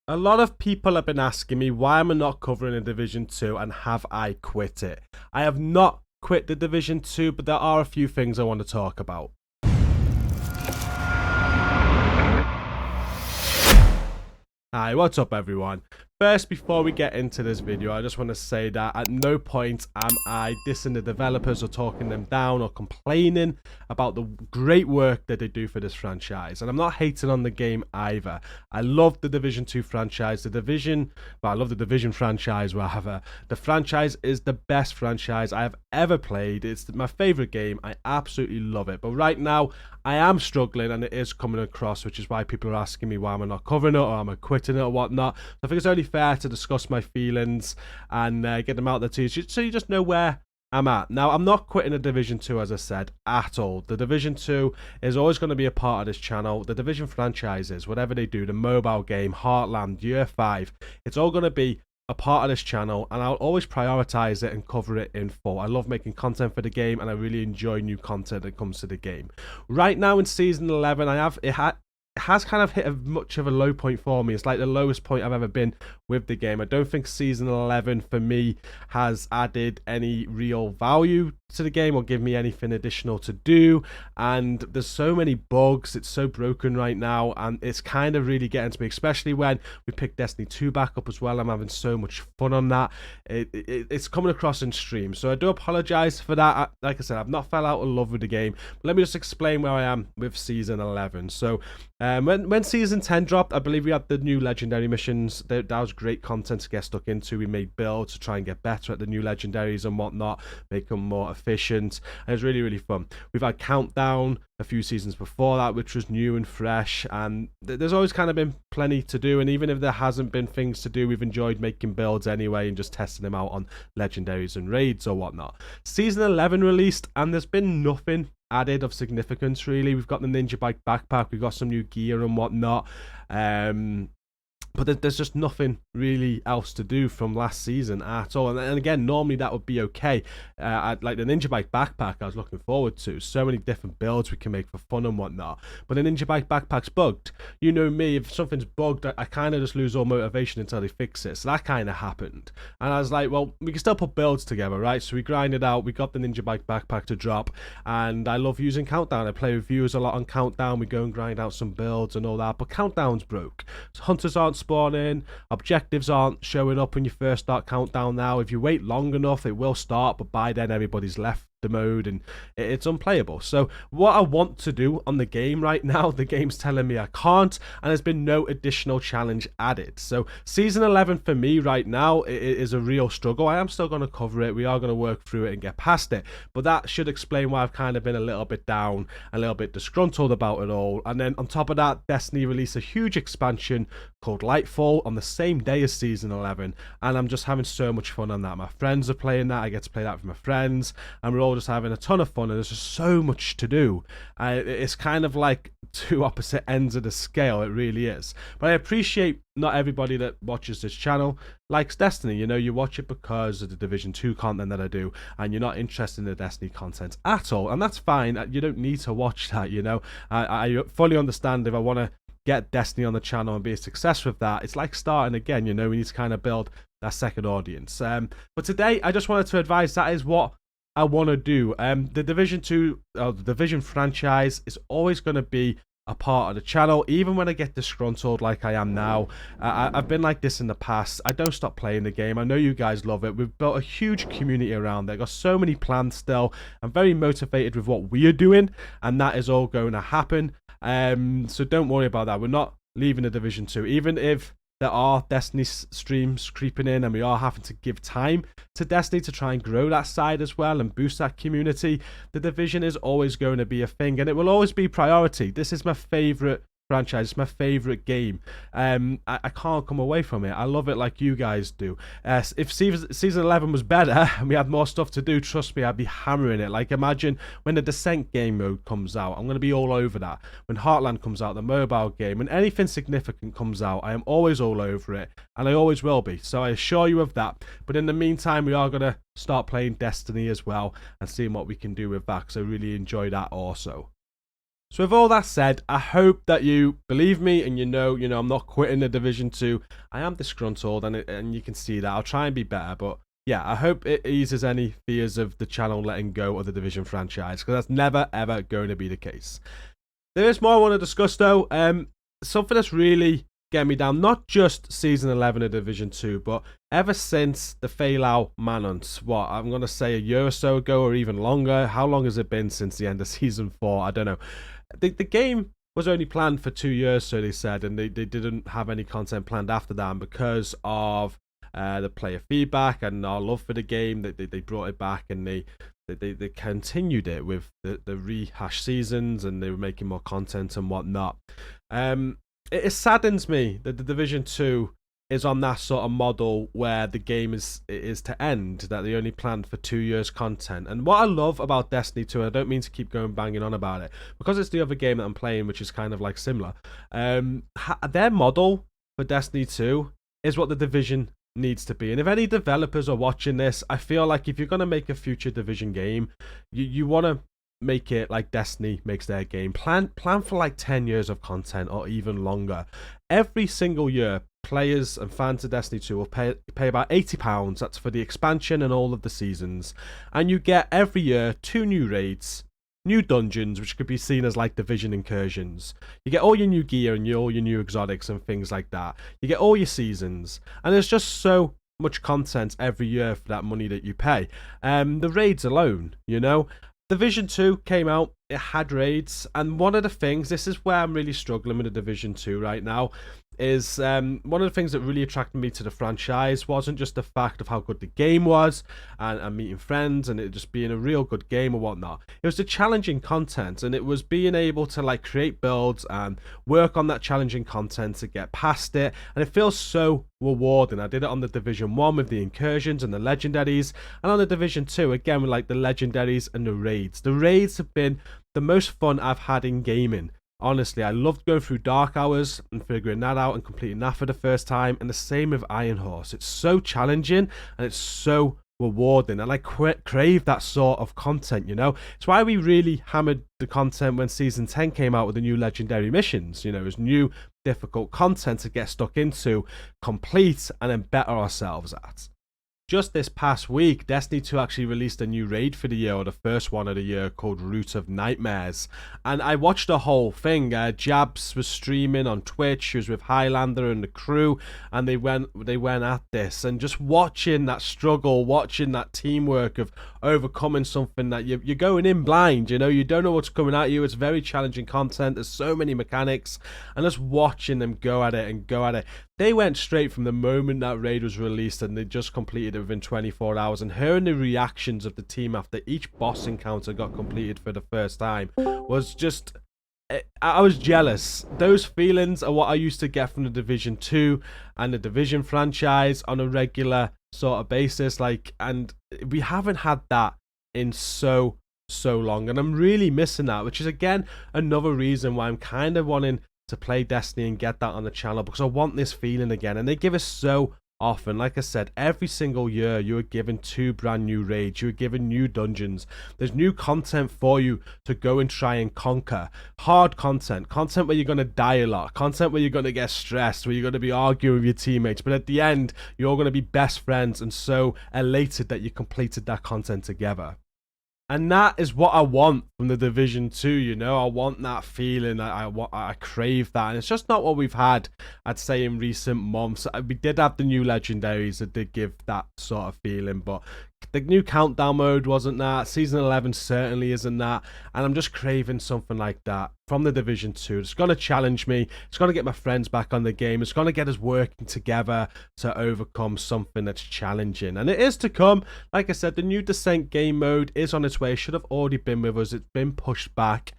A lot of people have been asking me why am I not covering a Division 2 and have I quit it? I have not quit the Division 2, but there are a few things I want to talk about. Hi, what's up everyone? First, before we get into this video, I just want to say that at no point am I dissing the developers or talking them down or complaining about the great work that they do for this franchise. And I'm not hating on the game either. I love the Division 2 franchise. I love the Division franchise rather. The franchise is the best franchise I have ever played. It's my favorite game. I absolutely love it. But right now, I am struggling and it is coming across, which is why people are asking me why am I not covering it or am I quitting it or whatnot. So I think it's only fair to discuss my feelings and get them out there to you so you just know where I'm at. Now, I'm not quitting the Division 2, as I said, at all. The Division 2 is always going to be a part of this channel. The Division franchises, whatever they do, the mobile game, Heartland, Year 5, it's all going to be a part of this channel, and I'll always prioritize it and cover it in full. I love making content for the game, and I really enjoy new content that comes to the game. Right now in Season 11, it has kind of hit much of a low point for me. It's like the lowest point I've ever been with the game. I don't think Season 11 for me has added any real value to the game or give me anything additional to do, and there's so many bugs. It's so broken right now, and it's kind of really getting to me, especially when we pick Destiny 2 back up as well. I'm having so much fun on that. It's coming across in stream, so I do apologize for that. Like I said, I've not fell out of love with the game, but let me just explain where I am with Season 11. So when Season 10 dropped, I believe we had the new legendary missions. That was great content to get stuck into. We made builds to try and get better at the new legendaries and whatnot, make them more efficient, and it was really, really fun. We've had Countdown a few seasons before that, which was new and fresh, and there's always kind of been plenty to do, and even if there hasn't been things to do, we've enjoyed making builds anyway and just testing them out on legendaries and raids or whatnot. Season 11 released, and there's been nothing added of significance really. We've got the Ninja Bike backpack, we've got some new gear and whatnot, but there's just nothing really else to do from last season at all. And again, normally that would be okay. Like the Ninja Bike backpack, I was looking forward to. So many different builds we can make for fun and whatnot. But the Ninja Bike backpack's bugged. You know me, if something's bugged, I kind of just lose all motivation until they fix it. So that kind of happened. And I was like, well, we can still put builds together, right? So we grinded out, we got the Ninja Bike backpack to drop, and I love using Countdown. I play with viewers a lot on Countdown. We go and grind out some builds and all that, but Countdown's broke. So hunters aren't spawning, objectives aren't showing up when you first start Countdown now. If you wait long enough, it will start, but by then everybody's left the mode and it's unplayable. So what I want to do on the game right now, the game's telling me I can't, and there's been no additional challenge added. So Season 11 for me right now it is a real struggle. I am still going to cover it, we are going to work through it and get past it, but that should explain why I've kind of been a little bit down, a little bit disgruntled about it all. And then on top of that, Destiny released a huge expansion called Lightfall on the same day as Season 11, and I'm just having so much fun on that. My friends are playing that, I get to play that with my friends, and we're all just having a ton of fun, and there's just so much to do. It's kind of like two opposite ends of the scale, it really is. But I appreciate not everybody that watches this channel likes Destiny. You know, you watch it because of the Division 2 content that I do, and you're not interested in the Destiny content at all, and that's fine. You don't need to watch that, you know. I fully understand if I want to get Destiny on the channel and be a success with that. It's like starting again, you know, we need to kind of build that second audience. But today I just wanted to advise that is what I want to do. The Division 2, the Division franchise is always going to be a part of the channel, even when I get disgruntled like I am now. I've been like this in the past. I don't stop playing the game. I know you guys love it. We've built a huge community around it. Got so many plans still. I'm very motivated with what we are doing, and that is all going to happen. So don't worry about that. We're not leaving the Division 2, even if there are Destiny streams creeping in and we are having to give time to Destiny to try and grow that side as well and boost that community. The Division is always going to be a thing, and it will always be priority. This is my favorite franchise, it's my favorite game. I can't come away from it. I love it like you guys do. If season 11 was better and we had more stuff to do, trust me, I'd be hammering it. Like, imagine when the Descent game mode comes out, I'm going to be all over that. When Heartland comes out, the mobile game, when anything significant comes out, I am always all over it, and I always will be, so I assure you of that. But in the meantime, we are going to start playing Destiny as well and seeing what we can do with that, because I really enjoy that also. So with all that said, I hope that you believe me and I'm not quitting the Division 2. I am disgruntled and you can see that. I'll try and be better, but yeah, I hope it eases any fears of the channel letting go of the Division franchise, because that's never ever going to be the case. There is more I want to discuss though. Something that's really getting me down, not just season 11 of Division 2, but ever since the Failout Manhunt, I'm going to say a year or so ago, or even longer. How long has it been since the end of season 4? I don't know. The game was only planned for 2 years, so they said, and they didn't have any content planned after that. And because of the player feedback and our love for the game, they brought it back, and they continued it with the rehash seasons, and they were making more content and whatnot. It saddens me that the Division 2 is on that sort of model where the game is to end, that they only planned for 2 years content. And what I love about Destiny 2, and I don't mean to keep going banging on about it, because it's the other game that I'm playing, which is kind of like similar, their model for Destiny 2 is what the Division needs to be. And if any developers are watching this, I feel like if you're going to make a future Division game, you want to make it like Destiny makes their game. Plan for like 10 years of content or even longer. Every single year, players and fans of Destiny 2 will pay about £80. That's for the expansion and all of the seasons. And you get every year 2 new raids, new dungeons, which could be seen as like Division incursions. You get all your new gear and all your new exotics and things like that. You get all your seasons. And there's just so much content every year for that money that you pay. The raids alone, Division 2 came out, it had raids, and one of the things, this is where I'm really struggling with the Division 2 right now, is one of the things that really attracted me to the franchise wasn't just the fact of how good the game was and meeting friends and it just being a real good game or whatnot. It was the challenging content, and it was being able to like create builds and work on that challenging content to get past it, and it feels so rewarding. I did it on the Division 1 with the incursions and the legendaries, and on the Division 2 again with like the legendaries and the raids. The raids have been the most fun I've had in gaming. Honestly, I loved going through Dark Hours and figuring that out and completing that for the first time. And the same with Iron Horse. It's so challenging and it's so rewarding. And I crave that sort of content, It's why we really hammered the content when Season 10 came out with the new Legendary missions. It was new, difficult content to get stuck into, complete, and then better ourselves at. Just this past week, Destiny 2 actually released a new raid for the year, or the first one of the year, called Root of Nightmares. And I watched the whole thing. Jabs was streaming on Twitch. She was with Highlander and the crew, and they went at this. And just watching that struggle, watching that teamwork of overcoming something that you're going in blind, you don't know what's coming at you. It's very challenging content. There's so many mechanics. And just watching them go at it. They went straight from the moment that raid was released, and they just completed it within 24 hours. And hearing the reactions of the team after each boss encounter got completed for the first time was just... I was jealous. Those feelings are what I used to get from the Division 2 and the Division franchise on a regular sort of basis. And we haven't had that in so long. And I'm really missing that, which is, again, another reason why I'm kind of wanting to play Destiny and get that on the channel, because I want this feeling again. And they give us so often. Like I said, every single year you are given 2 brand new raids, you are given new dungeons, there's new content for you to go and try and conquer. Hard content where you're going to die a lot, content where you're going to get stressed, where you're going to be arguing with your teammates, but at the end you're all going to be best friends and so elated that you completed that content together. And that is what I want from the Division 2, I want that feeling. I crave that. And it's just not what we've had, I'd say, in recent months. We did have the new legendaries that did give that sort of feeling, but the new countdown mode wasn't that. Season 11 certainly isn't that. And I'm just craving something like that from the Division 2. It's going to challenge me. It's going to get my friends back on the game. It's going to get us working together to overcome something that's challenging. And it is to come. Like I said, the new Descent game mode is on its way. It should have already been with us. It's been pushed back.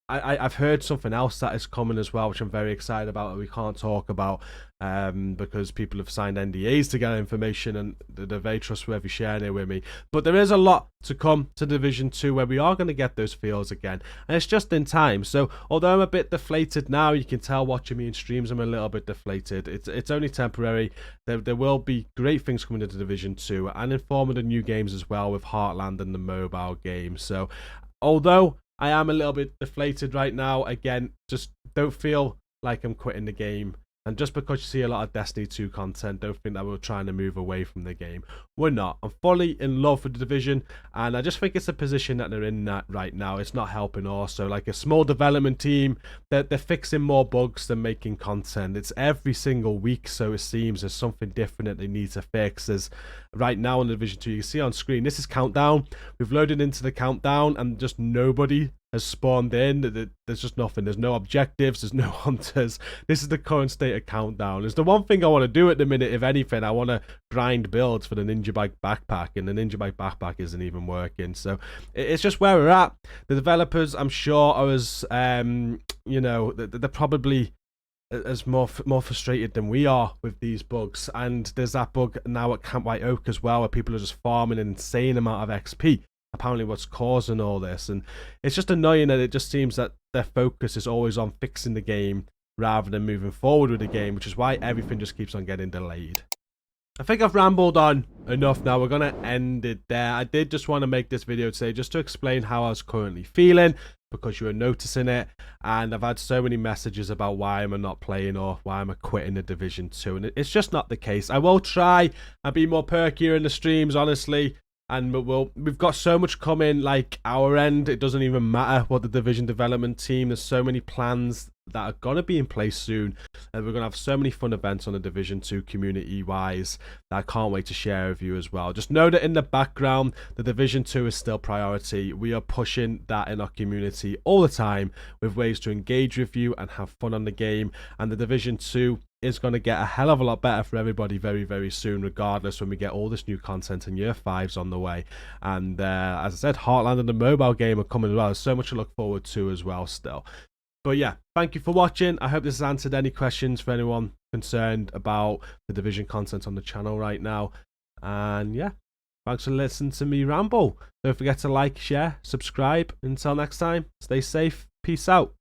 I've heard something else that is coming as well, which I'm very excited about, that we can't talk about because people have signed NDAs to get information, and they're very trustworthy sharing it with me. But there is a lot to come to Division 2 where we are going to get those feels again, and it's just in time. So although I'm a bit deflated now, you can tell watching me in streams I'm a little bit deflated. It's only temporary. There will be great things coming into Division 2 and informative new games as well with Heartland and the mobile game. So although I am a little bit deflated right now. Again, just don't feel like I'm quitting the game. And just because you see a lot of Destiny 2 content, don't think that we're trying to move away from the game. We're not. I'm fully in love with the Division, and I just think it's a position that they're in that right now. It's not helping also. Like a small development team, they're fixing more bugs than making content. It's every single week, so it seems there's something different that they need to fix. There's right now in the Division 2, you can see on screen, this is countdown. We've loaded into the countdown, and just nobody has spawned in. There's just nothing. There's no objectives. There's no hunters. This is the current state of countdown. It's the one thing I want to do at the minute. If anything, I want to grind builds for the Ninja Bike backpack, and the Ninja Bike backpack isn't even working. So it's just where we're at. The developers, I'm sure, are as you know, they're probably as more frustrated than we are with these bugs. And there's that bug now at Camp White Oak as well, where people are just farming an insane amount of XP. Apparently what's causing all this, and it's just annoying that it just seems that their focus is always on fixing the game rather than moving forward with the game, which is why everything just keeps on getting delayed. I think I've rambled on enough now. We're going to end it there. I did just want to make this video today just to explain how I was currently feeling, because you were noticing it, and I've had so many messages about why am I not playing or why am I quitting the Division 2, and it's just not the case. I will try and be more perkier in the streams, honestly. And we've got so much coming, like our end. It doesn't even matter what the Division development team. There's so many plans that are going to be in place soon. And we're going to have so many fun events on the Division 2 community-wise that I can't wait to share with you as well. Just know that in the background, the Division 2 is still priority. We are pushing that in our community all the time with ways to engage with you and have fun on the game. And the Division 2 is going to get a hell of a lot better for everybody very, very soon, regardless, when we get all this new content and Year 5's on the way. And as I said, Heartland and the mobile game are coming as well. There's so much to look forward to as well still. But yeah, thank you for watching. I hope this has answered any questions for anyone concerned about the Division content on the channel right now. And yeah, thanks for listening to me ramble. Don't forget to like, share, subscribe. Until next time, stay safe. Peace out.